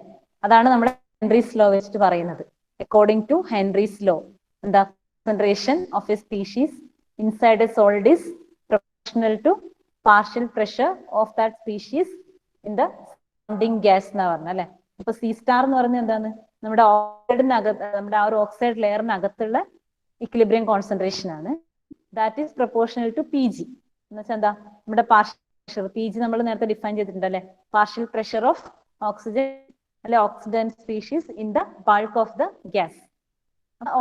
അതാണ് നമ്മുടെ ഹെൻറീസ് ലോ വെച്ചിട്ട് പറയുന്നത്. അക്കോർഡിംഗ് ടു ഹെൻറീസ് ലോ എന്താ, concentration of a species inside a solid is proportional to partial pressure of that species in the surrounding gas എന്നാ പറഞ്ഞ അല്ലെ. അപ്പൊ C* എന്ന് പറയുന്നത് എന്താണ്, നമ്മുടെ ഓക്സൈഡിനകത്ത് നമ്മുടെ ആ ഒരു ഓക്സൈഡ് ലെയറിനകത്തുള്ള ഇക്വിലിബ്രിയം കോൺസെൻട്രേഷൻ ആണ്. That is proportional to Pg എന്ന് വെച്ചാൽ എന്താ, നമ്മുടെ പാർഷ്യൽ പ്രഷർ PG നമ്മൾ നേരത്തെ ഡിഫൈൻ ചെയ്തിട്ടുണ്ട് അല്ലെ, പാർഷ്യൽ പ്രഷർ ഓഫ് ഓക്സിജൻ അല്ലെ oxidant species in the bulk of the gas.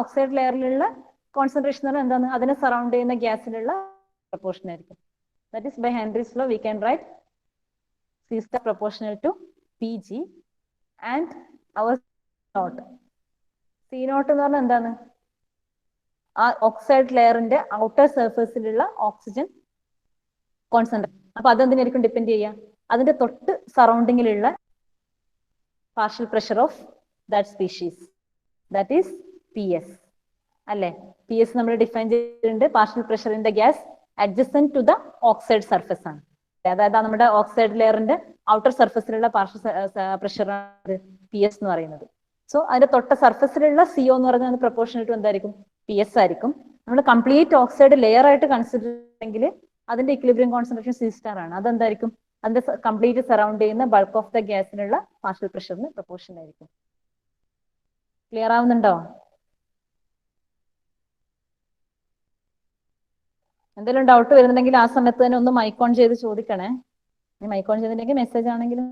Oxide ലെയറിലുള്ള കോൺസെൻട്രേഷൻ എന്ന് പറഞ്ഞാൽ എന്താണ്, അതിനെ സറൗണ്ട് ചെയ്യുന്ന ഗ്യാസിലുള്ള പ്രൊപ്പോർഷൻ ആയിരിക്കും. That is by Henry's law we can write C star proportional to PG and our C0. C0 എന്ന് പറഞ്ഞാൽ എന്താണ്, ആ ഓക്സൈഡ് ലെയറിന്റെ ഔട്ടർ സർഫേസിലുള്ള ഓക്സിജൻ കോൺസെൻട്രേഷൻ. അപ്പൊ അതെന്തിനായിരിക്കും ഡിപ്പെൻഡ് ചെയ്യുക, അതിന്റെ തൊട്ട് സറൗണ്ടിങ്ങിലുള്ള partial pressure of that species, that is PS അല്ലെ. PS നമ്മൾ ഡിഫൈൻ ചെയ്തിട്ടുണ്ട്, partial pressure in the gas adjacent to the oxide surface ആണ്. അതായത് നമ്മുടെ ഓക്സൈഡ് ലെയറിന്റെ ഔട്ടർ സർഫസിലുള്ള പാർഷ്യൽ പ്രഷർ PS എന്ന് പറയുന്നത്. സോ അതിന്റെ തൊട്ട സർഫസിലുള്ള CO എന്ന് പറയുന്നത് പ്രൊപ്പോർഷണൽ ടു എന്തായിരിക്കും, PS ആയിരിക്കും. നമ്മൾ കംപ്ലീറ്റ് ഓക്സൈഡ് ലെയർ ആയിട്ട് കൺസിഡർ ചെയ്യെങ്കിൽ അതിന്റെ ഇക്വിലിബ്രിയം കോൺസെൻട്രേഷൻ C star ആണ്. അതെന്തായിരിക്കും, അതിന്റെ കംപ്ലീറ്റ് സറൗണ്ട് ചെയ്യുന്ന ബൾക്ക് ഓഫ് ദ ഗ്യാസിനുള്ള പാർഷ്യൽ പ്രഷറിന് പ്രൊപ്പോർഷൻ ആയിരിക്കും. ക്ലിയർ ആവുന്നുണ്ടോ? എന്തെങ്കിലും ഡൗട്ട് വരുന്നുണ്ടെങ്കിൽ ആ സമയത്ത് തന്നെ ഒന്ന് മൈക്ക് ഓൺ ചെയ്ത് ചോദിക്കണേ. മൈക്ക് ഓൺ ചെയ്തിട്ടുണ്ടെങ്കിൽ മെസ്സേജ് ആണെങ്കിലും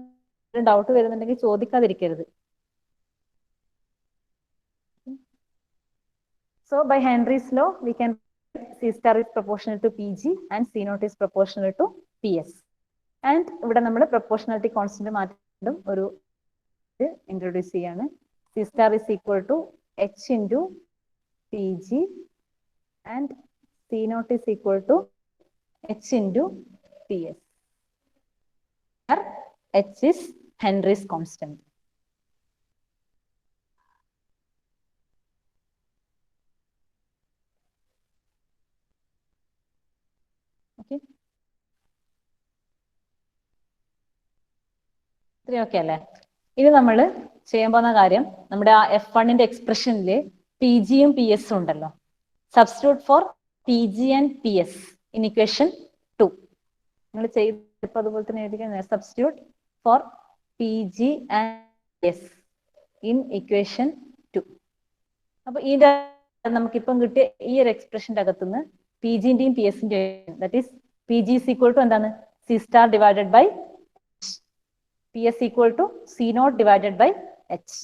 ഡൗട്ട് വരുന്നുണ്ടെങ്കിൽ ചോദിക്കാതിരിക്കരുത്. So by Henry's law we can C star is proportional to PG and C0 is proportional to PS. And ഇവിടെ നമ്മൾ പ്രൊപ്പോർഷണാലിറ്റി കോൺസ്റ്റന്റ് മാറ്റും ഒരു ഇൻട്രൊഡ്യൂസ് ചെയ്യാണ്. C star is equal to H into PG and C0 is equal to H into PS. Where H is Henry's constant. Okay. ഇത്രയും okay അല്ലേ? ഇനി നമ്മൾ ചെയ്യാൻ പോകുന്ന കാര്യം, നമ്മുടെ ആ F1ന്റെ എക്സ്പ്രഷനിൽ PGയും PS ഉണ്ടല്ലോ. Substitute for PG and PS in equation 2. നിങ്ങൾ ചെയ്തപ്പോൾ അതുപോലെ തന്നെ എഴുതിക്കാൻ, substitute for PG and PS in equation 2. അപ്പൊ ഇതിന്റെ നമുക്കിപ്പം കിട്ടിയ ഈ ഒരു എക്സ്പ്രഷന്റെ അകത്തുനിന്ന് PGന്റെയും PSന്റെയും, that is PG is equal to എന്താണ്, C star divided by H, PS equal to C0 divided by H.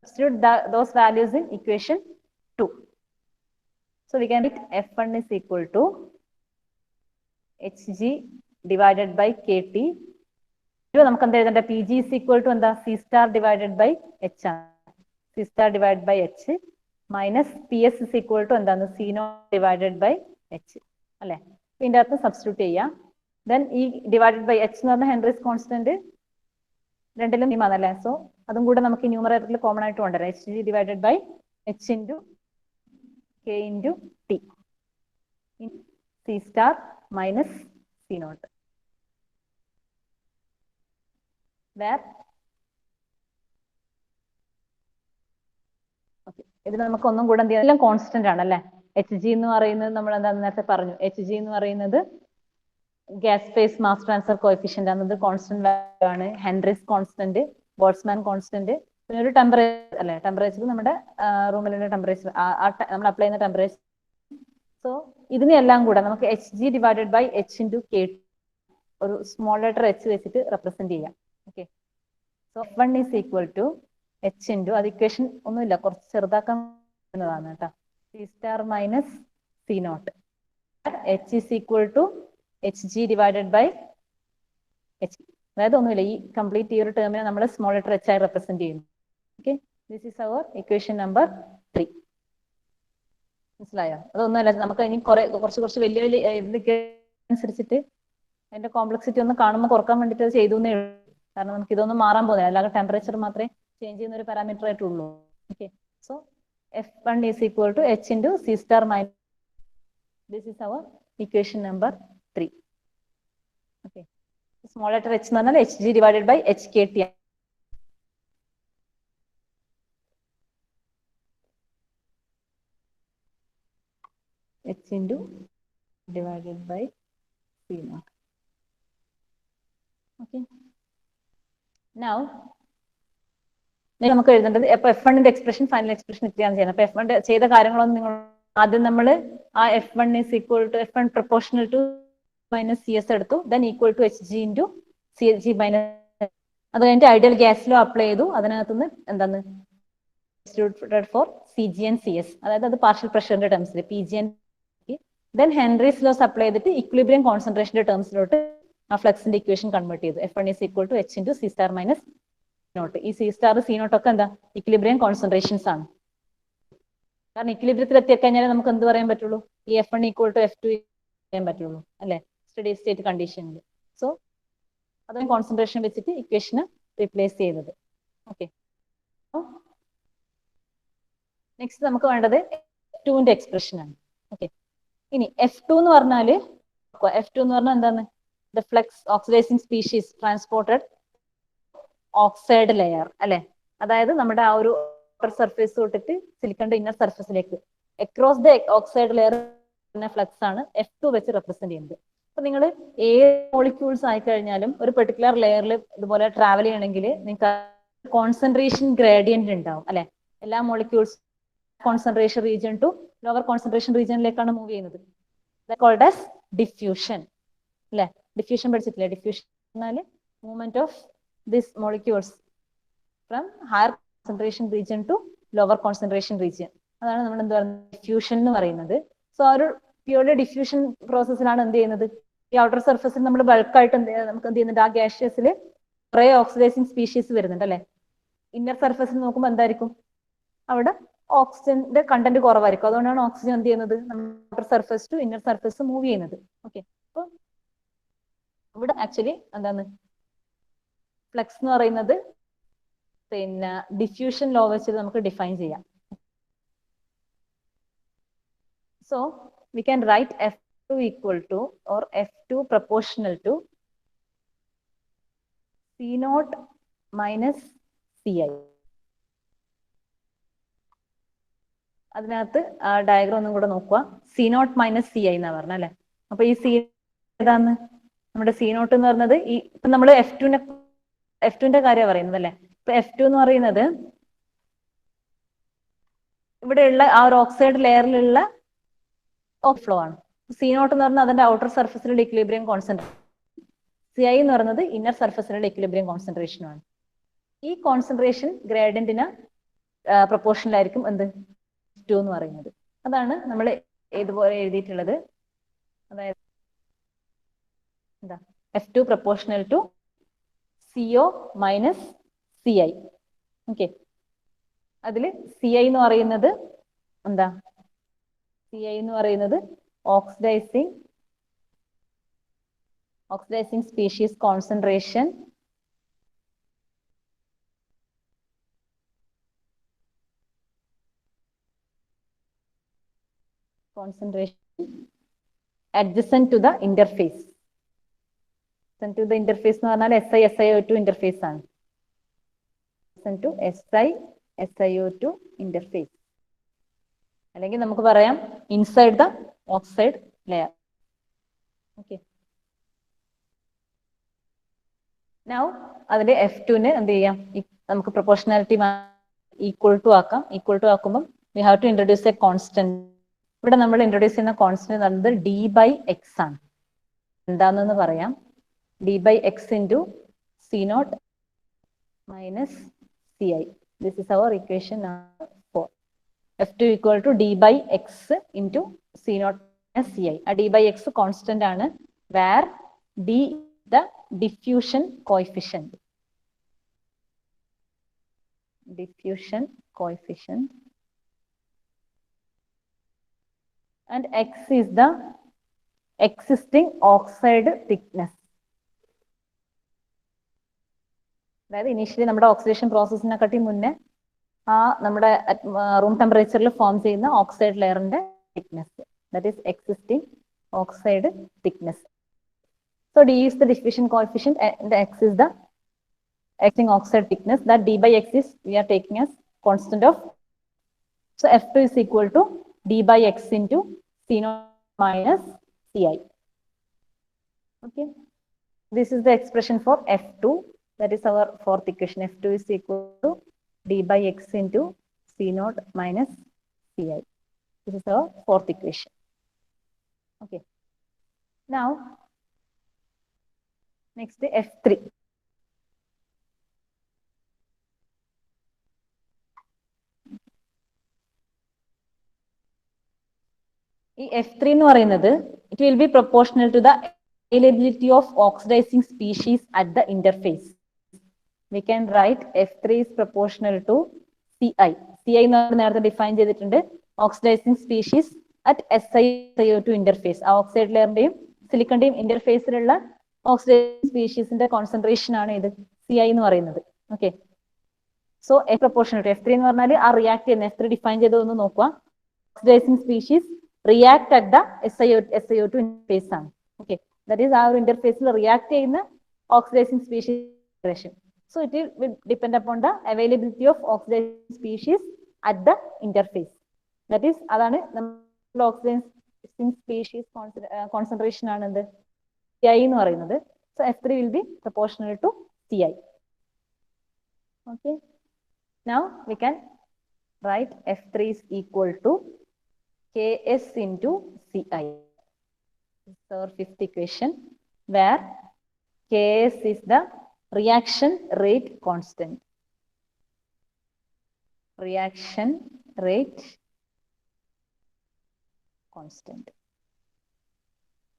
Substitute those values in equation 2. So we can write F1 is equal to Hg divided by KT. നമുക്ക് എന്താ എഴുതേണ്ട, PG is equal to എന്താ, C star divided by H ആണ്. C star divided by H minus PS is equal to എന്താണ്, C0 divided by H അല്ലെ. ഇതിന്റെ അകത്ത് substitute ചെയ്യാം. ദെൻ ഈ ഡിവൈഡഡ് ബൈ H എന്ന് പറഞ്ഞാൽ ഹെൻറീസ് കോൺസ്റ്റന്റ് രണ്ടിലും ആണല്ലേ. സോ അതും കൂടെ നമുക്ക് ന്യൂമറേറ്ററിൽ കോമൺ ആയിട്ട് കൊണ്ടുവരാം. Hg divided by H into K into T in C star minus C0. Where okay, ഇത് നമുക്ക് ഒന്നും കൂടെ എന്ത് ചെയ്യാം, കോൺസ്റ്റന്റ് ആണ് അല്ലെ. Hg എന്ന് പറയുന്നത് നമ്മൾ എന്താ നേരത്തെ പറഞ്ഞു, Hg എന്ന് പറയുന്നത് gas phase mass transfer coefficient ആണ്, കോൺസ്റ്റന്റ് വാല്യൂ ആണ്. ഹെൻറീസ് കോൺസ്റ്റന്റ്, ബോൾട്ട്സ്മാൻ കോൺസ്റ്റന്റ്, പിന്നെ ഒരു ടെമ്പറേച്ചർ അല്ലെ, ടെമ്പറേച്ചർ നമ്മുടെ റൂമിലുള്ള ടെമ്പറേച്ചർ, നമ്മൾ അപ്ലൈ ചെയ്യുന്ന ടെമ്പറേച്ചർ. സോ ഇതിനെല്ലാം കൂടെ നമുക്ക് Hg divided by H into K ഒരു സ്മോൾ ലെറ്റർ H വെച്ചിട്ട് റെപ്രസെന്റ് ചെയ്യാം. Okay, so F1 is equal to H into, അത് ഇക്വേഷൻ ഒന്നുമില്ല, കുറച്ച് ചെറുതാക്കുന്നതാണ് കേട്ടോ, C star minus C0. H is equal to Hg divided by H. അതായത് ഒന്നുമില്ല, ഈ കംപ്ലീറ്റ് ഈ ഒരു ടേമിനെ നമ്മൾ സ്മോൾ ലെറ്റർ H ആയി റെപ്രസെന്റ് ചെയ്യുന്നു. Okay, this is our equation number 3. മനസ്സിലായോ? അതൊന്നുമല്ല, നമുക്ക് ഇനി കുറച്ച് വലിയ വലിയ ഇതൊക്കെ അനുസരിച്ചിട്ട് അതിന്റെ കോംപ്ലക്സിറ്റി ഒന്ന് കാണുമ്പോൾ കുറക്കാൻ വേണ്ടിയിട്ട് അത് ചെയ്തു എന്നേ ഉള്ളൂ. കാരണം നമുക്ക് ഇതൊന്നും മാറാൻ പോകുന്നില്ല, അല്ലാതെ ടെമ്പറേച്ചർ മാത്രമേ ചേഞ്ച് ചെയ്യുന്ന ഒരു പാരാമീറ്റർ ആയിട്ടുള്ളൂ. Okay, so F1 is equal to H into C star minus, this is our equation number 3. Okay, small letter H എന്ന് പറഞ്ഞാൽ Hg divided by HKT. H into divided by C0. Okay, now നമുക്ക് എഴുതേണ്ടത് അപ്പൊ F1ന്റെ expression, final expression ഇത്രയാണ് ചെയ്യുന്നത്. അപ്പൊ F1 ചെയ്ത കാര്യങ്ങളൊന്നും നിങ്ങൾ ആദ്യം നമ്മൾ ആ F1 is equal to F1 proportional to minus C S എടുത്തു, then equal to H G into C H G minus. അത് കഴിഞ്ഞിട്ട് ഐഡിയൽ ഗ്യാസ് ലോ അപ്ലൈ ചെയ്തു. അതിനകത്തുനിന്ന് എന്താണ് for C G and C S, അതായത് അത് പാർഷ്യൽ പ്രഷറിന്റെ ടേംസിൽ P G and. Then Henry's laws apply ചെയ്തിട്ട് ഇക്വിലിബ്രിയം കോൺസെൻട്രേഷന്റെ ടേംസിലോട്ട് ആ ഫ്ലക്സിന്റെ ഇക്വേഷൻ കൺവേർട്ട് ചെയ്തു. F1 is equal to H into C star minus nought. ഈ സി സ്റ്റാർ സി നോട്ട് ഒക്കെ എന്താ ഇക്വിലിബ്രിയം കോൺസെൻട്രേഷൻസ് ആണ്. കാരണം ഇക്വിലിബ്രിയത്തിൽ എത്തിക്കഴിഞ്ഞാൽ നമുക്ക് എന്ത് പറയാൻ പറ്റുള്ളൂ, ഈ F1 ഈക്വൽ ടു F2 പറയാൻ പറ്റുള്ളൂ അല്ലെ, സ്റ്റഡി സ്റ്റേറ്റ് കണ്ടീഷനിൽ. സോ അതിന് കോൺസെൻട്രേഷൻ വെച്ചിട്ട് ഇക്വേഷന് റീപ്ലേസ് ചെയ്തത്. ഓക്കെ, നെക്സ്റ്റ് നമുക്ക് വേണ്ടത് F2ന്റെ എക്സ്പ്രഷൻ ആണ്. ഓക്കെ, ഇനി F2 എന്ന് പറഞ്ഞാല് F2 എന്ന് പറഞ്ഞാൽ എന്താണ്, the flux oxidising species transported oxide layer അല്ലെ, അതായത് നമ്മുടെ ആ ഒരു ഔട്ടർ സർഫേസ് തൊട്ടിട്ട് സിലിക്കണിന്റെ ഇന്നർ സർഫേസിലേക്ക് across the oxide layer flux ആണ് F2 വെച്ച് റെപ്രസെന്റ് ചെയ്യുന്നത്. അപ്പൊ നിങ്ങൾ ഏത് മോളിക്യൂൾസ് ആയിക്കഴിഞ്ഞാലും ഒരു പെർട്ടിക്കുലർ ലെയറിൽ ഇതുപോലെ ട്രാവൽ ചെയ്യണമെങ്കിൽ നിങ്ങൾക്ക് കോൺസെൻട്രേഷൻ ഗ്രേഡിയന്റ് ഉണ്ടാവും അല്ലെ. എല്ലാ molecules concentration region to lower concentration റീജിയനിലേക്കാണ് മൂവ് ചെയ്യുന്നത്. കോൾഡ് ആസ് ഡിഫ്യൂഷൻ അല്ലെ. ഡിഫ്യൂഷൻ പഠിച്ചിട്ടില്ലേ? ഡിഫ്യൂഷൻ എന്നാൽ movement of these molecules from higher concentration region to lower concentration region. അതാണ് നമ്മൾ എന്താ പറയുന്നത്, ഡിഫ്യൂഷൻ എന്ന് പറയുന്നത്. സോ ആ ഒരു പ്യൂർലി ഡിഫ്യൂഷൻ പ്രോസസ്സിലാണ് എന്ത് ചെയ്യുന്നത്, ഈ ഔട്ടർ സർഫസിൽ നമ്മൾ ബൾക്കായിട്ട് നമുക്ക് എന്ത് ചെയ്യുന്നുണ്ട്, ആ ഗ്യാഷ്യസിൽ കുറെ ഓക്സിഡൈസിങ് സ്പീഷീസ് വരുന്നുണ്ട് അല്ലെ. ഇന്നർ സർഫസിൽ നോക്കുമ്പോൾ എന്തായിരിക്കും, അവിടെ ഓക്സിജന്റെ കണ്ടന്റ് കുറവായിരിക്കും. അതുകൊണ്ടാണ് ഓക്സിജൻ എന്ത് ചെയ്യുന്നത്, outer surface to inner surface move ചെയ്യുന്നത്. ഓക്കെ, അപ്പൊ ഇവിടെ ആക്ച്വലി എന്താണ് ഫ്ലക്സ് എന്ന് പറയുന്നത് പിന്നെ ഡിഫ്യൂഷൻ ലോ വെച്ചിട്ട് നമുക്ക് ഡിഫൈൻ ചെയ്യാം. So we can write F2 equal to or F2 proportional to C0 minus CI. അതിനകത്ത് ഡയഗ്രാം ഒന്നും കൂടെ നോക്കുക. C0 മൈനസ് CI എന്നാ പറഞ്ഞ അല്ലെ. അപ്പൊ ഈ സി ഏതാന്ന്, നമ്മുടെ C0 എന്ന് പറഞ്ഞത് ഈ ഇപ്പൊ നമ്മൾ F2ന്റെ കാര്യം പറയുന്നത് അല്ലെ. ഇപ്പൊ F2 എന്ന് പറയുന്നത് ഇവിടെയുള്ള ആ ഒരു ഓക്സൈഡ് ലെയറിലുള്ള ഫ്ലോ ആണ്. C0 എന്ന് പറഞ്ഞാൽ അതിന്റെ ഔട്ടർ സർഫസിലുള്ള ഇക്വിലിബ്രിയം കോൺസെൻട്രേഷൻ, CI എന്ന് പറയുന്നത് ഇന്നർ സർഫസിലുള്ള ഇക്വിലിബ്രിയം കോൺസെൻട്രേഷൻ ആണ്. ഈ കോൺസെൻട്രേഷൻ ഗ്രേഡിയന്റിന് പ്രൊപ്പോർഷനിലായിരിക്കും എന്ത് F2 എന്ന് പറയുന്നത്. അതാണ് നമ്മൾ ഇതുപോലെ എഴുതിയിട്ടുള്ളത്. അതായത് എന്താ F2 proportional to CO minus CI. Okay, അതിൽ CI എന്ന് പറയുന്നത് എന്താ, CI എന്ന് പറയുന്നത് oxidizing species concentration adjacent to the interface. Adjacent to the interface എന്ന് പറഞ്ഞാൽ SiSiO2 ഇന്റർഫേസ് ആണ്. Adjacent to SiSiO2 ഇന്റർഫേസ്, അല്ലെങ്കിൽ നമുക്ക് പറയാം inside the oxide layer. Okay, now അതിന്റെ F2ന് എന്ത് ചെയ്യാം, നമുക്ക് പ്രൊപ്പോർഷണാലിറ്റി ഈക്വൽ ടു ആക്കാം. ഈക്വൽ ടു ആക്കുമ്പോൾ we have to introduce a constant. ഇവിടെ നമ്മൾ ഇൻട്രൊഡ്യൂസ് ചെയ്യുന്ന കോൺസ്റ്റന്റ് എന്ന് പറയുന്നത് D/X ആണ്. എന്താണെന്ന് പറയാം, D/X into C0 minus CI. This is our equation number 4. F2 equal to D/X into C0 minus CI. A D/X constant ആണ്, where D the diffusion coefficient. Diffusion coefficient. And X is the existing oxide thickness. അതായത് initially നമ്മുടെ oxidation പ്രോസസ്സിനെക്കാട്ടി മുന്നേ ആ നമ്മുടെ room ടെമ്പറേച്ചറിൽ form ചെയ്യുന്ന oxide ലെയറിന്റെ thickness. That is existing oxide thickness. So D is the diffusion coefficient and X is the existing oxide thickness. That D/X is we are taking as constant of. So F2 is equal to D/X into C0 minus CI. Okay. This is the expression for F2. That is our fourth equation. F2 is equal to D/X into C0 minus CI. This is our fourth equation. Okay. Now next F3. ഈ F3 എന്ന് പറയുന്നത് it will be proportional to the availability of oxidising species at the interface. We can write F3 is proportional to CI. CI എന്ന് നേരത്തെ define ചെയ്തിട്ടുണ്ട്, oxidizing species at SiO2 interface. ആ oxide ലെയറിന്റെയും സിലിക്കണിന്റെയും ഇന്റർഫേസിലുള്ള ഓക്സിഡൈസിങ് സ്പീഷീസിന്റെ കോൺസെൻട്രേഷൻ ആണ് ഇത് CI എന്ന് പറയുന്നത്. Okay, so a proportional to F3 എന്ന് പറഞ്ഞാൽ ആ റിയാക്ട് ചെയ്യുന്ന F3 ഡിഫൈൻ ചെയ്തതൊന്ന് നോക്കുക. Oxidising species react at the SiO2 interface ആണ്. ഓക്കെ, ദാറ്റ് ഈസ് ആ ഒരു ഇന്റർഫേസിൽ റിയാക്ട് ചെയ്യുന്ന oxidising species. So it will depend upon the availability of oxidizing species at the interface. That is, adana oxidizing species concentration aanendu CI ennu parayunnathu. So F3 will be proportional to CI. Okay, now we can write F3 is equal to Ks into CI. This is our fifth equation, where Ks is the reaction rate constant. Reaction rate constant.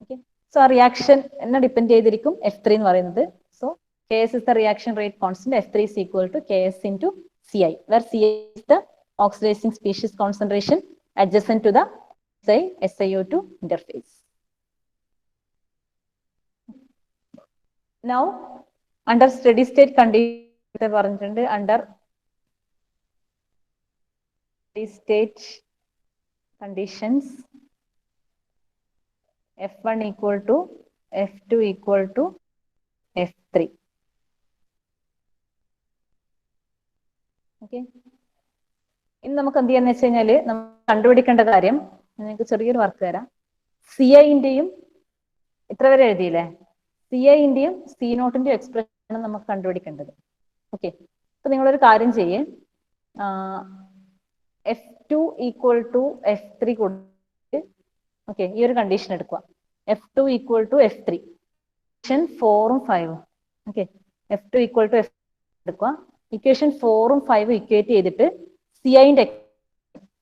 Okay, so reaction enna depend cheyidirikum F3 ennu parayunnathu. So Ks is the reaction rate constant. F3 is equal to Ks into CI, where CI is the oxidizing species concentration adjacent to the SiO2 interface. Now, under steady state condition, under steady state conditions, F1 equal to F2 equal to F3. Okay, ഇനി നമുക്ക് എന്ത് ചെയ്യാന്ന് വെച്ച് കഴിഞ്ഞാല് നമ്മൾ കണ്ടുപിടിക്കേണ്ട കാര്യം, നിങ്ങൾക്ക് ചെറിയൊരു വർക്ക് തരാം. CIന്റെയും ഇത്ര വരെ എഴുതിയില്ലേ, CIന്റെയും C0ന്റെയും എക്സ്പ്രഷൻ ആണ് നമുക്ക് കണ്ടുപിടിക്കേണ്ടത്. ഓക്കെ, അപ്പൊ നിങ്ങളൊരു കാര്യം ചെയ്യേ, F2 equal to F3 കൊടുത്ത്, ഓക്കെ, ഈ ഒരു കണ്ടീഷൻ എടുക്കുക. F2 equal to F3, equation 4ഉം 5ഉം. Okay, F2 equal to F3 എടുക്കുക. ഇക്വേഷൻ 4ഉം 5ഉം ഇക്വേറ്റ് ചെയ്തിട്ട് CIന്റെ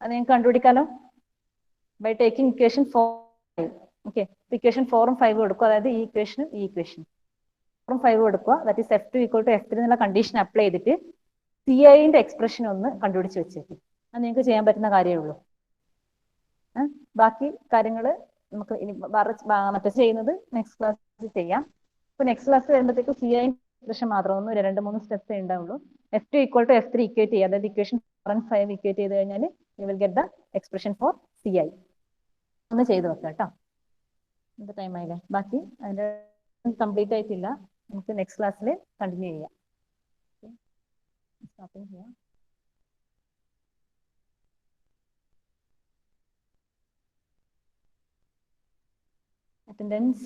അത് നിങ്ങൾക്ക് കണ്ടുപിടിക്കാലോ by taking equation 4. Okay, equation 4ഉം 5ഉം എടുക്കുക, അതായത് ഈ ഇക്വേഷനും ഈ ഇക്വേഷനും 4ഉം 5ഉം എടുക്കുക. That is F2 equal to F3 എന്നുള്ള കണ്ടീഷൻ അപ്ലൈ ചെയ്തിട്ട് CIന്റെ എക്സ്പ്രഷൻ ഒന്ന് കണ്ടുപിടിച്ച് വെച്ചേക്കും. അത് നിങ്ങൾക്ക് ചെയ്യാൻ പറ്റുന്ന കാര്യമേ ഉള്ളൂ. ബാക്കി കാര്യങ്ങൾ നമുക്ക് ഇനി മറ്റേ ചെയ്യുന്നത് നെക്സ്റ്റ് ക്ലാസ്സിൽ ചെയ്യാം. ഇപ്പൊ നെക്സ്റ്റ് ക്ലാസ് വരുമ്പോഴത്തേക്ക് CI എക്സ്പ്രഷൻ മാത്രം 1, 2, 3 സ്റ്റെപ്സ് ഉണ്ടാവുള്ളൂ. F2 equal to F3 equate ചെയ്യുക, അതായത് ഇക്വേഷൻ 4 and 5 ഇക്വേറ്റ് ചെയ്ത് കഴിഞ്ഞാൽ you will get the expression for CI. ഒന്ന് ചെയ്ത് വെക്കാം കേട്ടോ. എന്ത് ടൈം ആയില്ലേ, ബാക്കി അതിന്റെ കംപ്ലീറ്റ് ആയിട്ടില്ല, നമുക്ക് നെക്സ്റ്റ് ക്ലാസ്സിൽ കണ്ടിന്യൂ ചെയ്യാം. Attendance